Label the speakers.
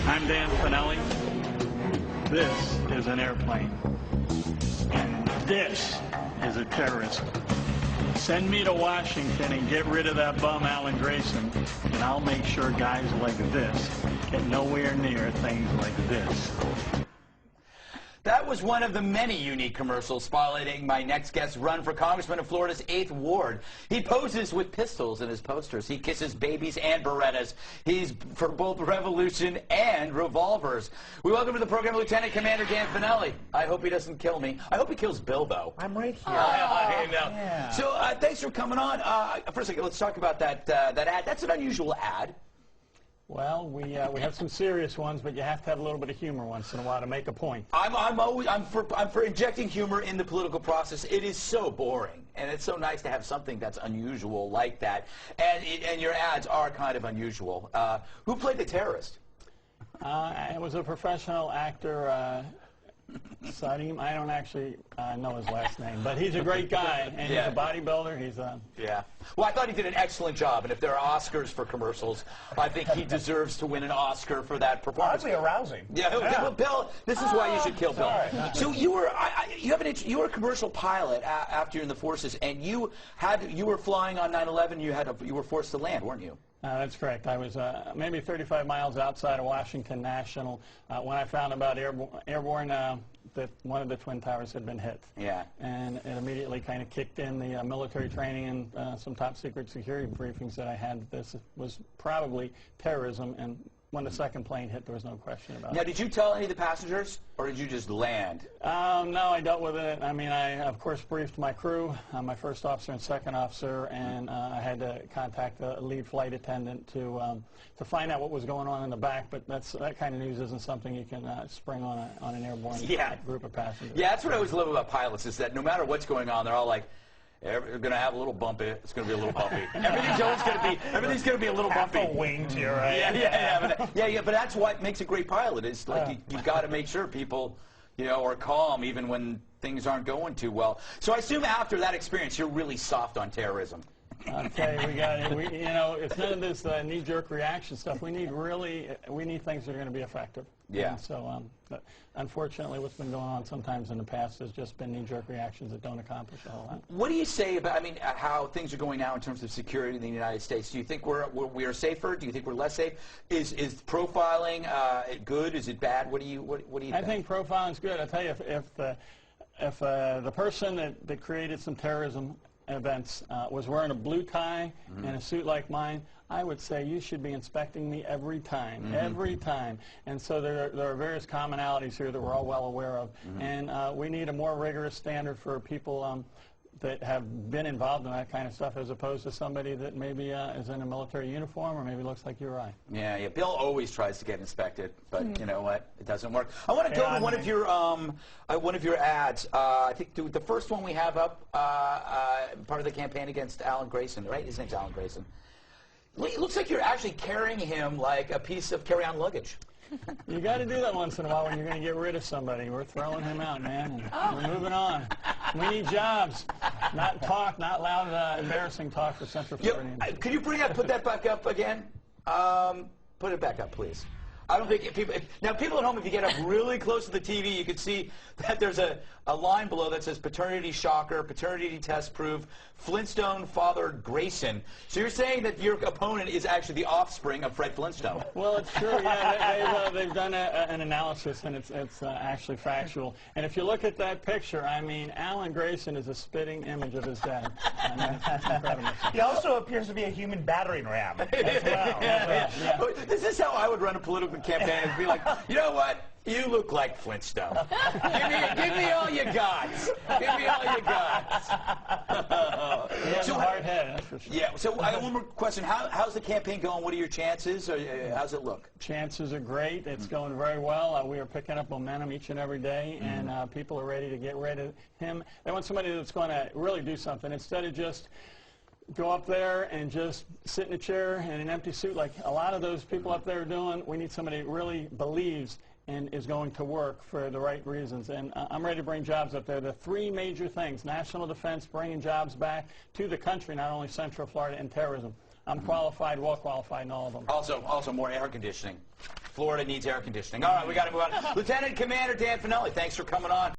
Speaker 1: I'm Dan Fanelli. This is an airplane. And this is a terrorist. Send me to Washington and get rid of that bum Alan Grayson, and I'll make sure guys like this get nowhere near things like this.
Speaker 2: That was one of the many unique commercials spotlighting my next guest's run for congressman of Florida's 8th Ward. He poses with pistols in his posters. He kisses babies and Berettas. He's for both revolution and revolvers. We welcome to the program Lieutenant Commander Dan Fanelli. I hope he doesn't kill me. I hope he kills Bill, though.
Speaker 3: I'm right here.
Speaker 2: Yeah. So thanks for coming on. First, let's talk about that ad. That's an unusual ad.
Speaker 1: Well, we have some serious ones, but you have to have a little bit of humor once in a while to make a point.
Speaker 2: I'm for injecting humor in the political process. It is so boring, and it's so nice to have something that's unusual like that. And your ads are kind of unusual. Who played the terrorist?
Speaker 1: It was a professional actor. Sadim, I don't actually know his last name, but he's a great guy, and he's a bodybuilder. He's
Speaker 2: yeah. Well, I thought he did an excellent job, and if there are Oscars for commercials, I think he deserves to win an Oscar for that performance.
Speaker 3: Oddly arousing.
Speaker 2: Yeah. Well, Bill, this is why you should kill Bill. So you were you were a commercial pilot after you're in the forces, and you were flying on 9/11. You were forced to land, weren't you?
Speaker 1: That's correct. I was maybe 35 miles outside of Washington National when I found about airborne that one of the Twin Towers had been hit.
Speaker 2: Yeah.
Speaker 1: And it immediately kind of kicked in the military training and some top secret security briefings that I had. This was probably terrorism, and when the second plane hit, there was no question about it.
Speaker 2: Now, did you tell any of the passengers, or did you just land?
Speaker 1: No, I dealt with it. I mean, I, of course, briefed my crew, my first officer and second officer, and I had to contact the lead flight attendant to find out what was going on in the back, but that kind of news isn't something you can spring on an airborne group of passengers.
Speaker 2: Yeah, that's what I always love about pilots, is that no matter what's going on, they're all like, we're going to have a little bumpy. It's going to be a little bumpy. Everything's going to be a little bumpy.
Speaker 3: Half a wing to your right.
Speaker 2: Yeah, but that's what makes a great pilot. Is like you've got to make sure people, are calm even when things aren't going too well. So I assume after that experience, you're really soft on terrorism.
Speaker 1: Okay, it's none of this knee-jerk reaction stuff. We need things that are going to be effective.
Speaker 2: Yeah.
Speaker 1: And so, unfortunately, what's been going on sometimes in the past has just been knee-jerk reactions that don't accomplish a whole lot.
Speaker 2: What do you say about, how things are going now in terms of security in the United States? Do you think we are safer? Do you think we're less safe? Is profiling good? Is it bad? What do you think?
Speaker 1: I think profiling's good. I tell you, if the person that created some terrorism events was wearing a blue tie and a suit like mine, I would say you should be inspecting me every time, every time. And so there are various commonalities here that we're all well aware of. And we need a more rigorous standard for people that have been involved in that kind of stuff, as opposed to somebody that maybe is in a military uniform or maybe looks like you or I.
Speaker 2: Yeah. Bill always tries to get inspected, but you know what? It doesn't work. I want to go to one of your ads. I think the first one we have up, part of the campaign against Alan Grayson, right? His name's Alan Grayson. It looks like you're actually carrying him like a piece of carry-on luggage.
Speaker 1: You got to do that once in a while when you're going to get rid of somebody. We're throwing him out, man, and we're moving on. We need jobs, not loud, embarrassing talk for Central Floridians.
Speaker 2: Could you put that back up again? Put it back up, please. I don't think people at home, if you get up really close to the TV, you can see that there's a line below that says paternity shocker, paternity test proof, Flintstone father Grayson. So you're saying that your opponent is actually the offspring of Fred Flintstone?
Speaker 1: Well, it's true. Yeah, they've done an analysis, and it's actually factual. And if you look at that picture, I mean, Alan Grayson is a spitting image of his dad. I mean, that's incredible.
Speaker 3: He also appears to be a human battering ram as well.
Speaker 2: Yeah. This is how I would run a political campaign, and be like, you know what? You look like Flintstone. give me all you got. Give me all you got.
Speaker 1: He has a hard head, that's for sure.
Speaker 2: Yeah. So I have one more question. How's the campaign going? What are your chances? Or, how's it look?
Speaker 1: Chances are great. It's going very well. We are picking up momentum each and every day, and people are ready to get rid of him. They want somebody that's going to really do something instead of just go up there and just sit in a chair in an empty suit like a lot of those people up there are doing. We need somebody that really believes and is going to work for the right reasons. And I'm ready to bring jobs up there. The three major things: national defense, bringing jobs back to the country, not only Central Florida, and terrorism. I'm qualified, well qualified in all of them.
Speaker 2: Also more air conditioning. Florida needs air conditioning. All right, we got to move on. Lieutenant Commander Dan Fanelli, thanks for coming on.